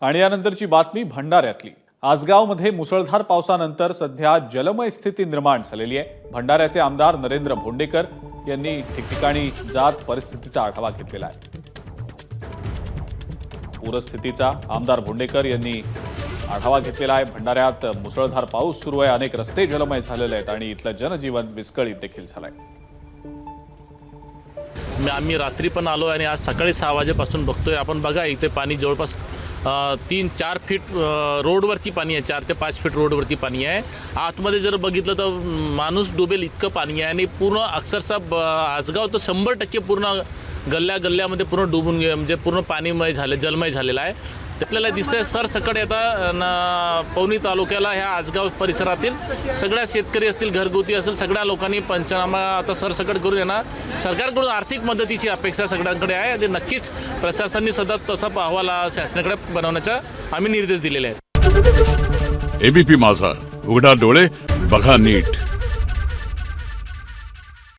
आणि यानंतरची बातमी भंडाऱ्यातली। आसगावमध्ये मुसळधार पावसानंतर सध्या जलमय स्थिती निर्माण झालेली आहे। भंडाऱ्याचे आमदार नरेंद्र भोंडेकर यांनी ठिकठिकाणी जात परिस्थितीचा आढावा घेतलेला आहे। पूरस्थितीचा आमदार भोंडेकर यांनी आढावा घेतलेला आहे। भंडाऱ्यात मुसळधार पाऊस सुरू आहे, अनेक रस्ते जलमय झालेले आहेत आणि इथलं जनजीवन विस्कळीत देखील झालंय। आम्ही रात्री पण आलो आणि आज सकाळी 6 वाजेपासून बघतोय आपण। बघा इथे पाणी जवळपास 3-4 फीट रोडवरती पाणी आहे, 4 ते 5 फीट रोडवरती पाणी आहे। आतमध्ये जर बघितलं तर माणूस डुबेल इतकं पाणी आहे आणि पूर्ण अक्षरशः आसगाव तर 100% पूर्ण गल्ल्यामध्ये पूर्ण डुबून म्हणजे पूर्ण पाणीमय झाले, जलमय झालेला आहे। आपल्याला दिसतंय सरसकट आता पवनी तालुक्याला ह्या आसगाव परिसरातील सगळ्या शेतकरी असतील, घरगुती असेल, सगळ्या लोकांनी पंचनामा आता सरसकट करून यांना सरकारकडून आर्थिक मदतीची अपेक्षा सगळ्यांकडे आहे आणि नक्कीच प्रशासनाने सतत तसा अहवाल शासनाकडे बनवण्याचा आम्ही निर्देश दिलेले आहेत। एबीपी माझा, उघडा डोळे बघा नीट।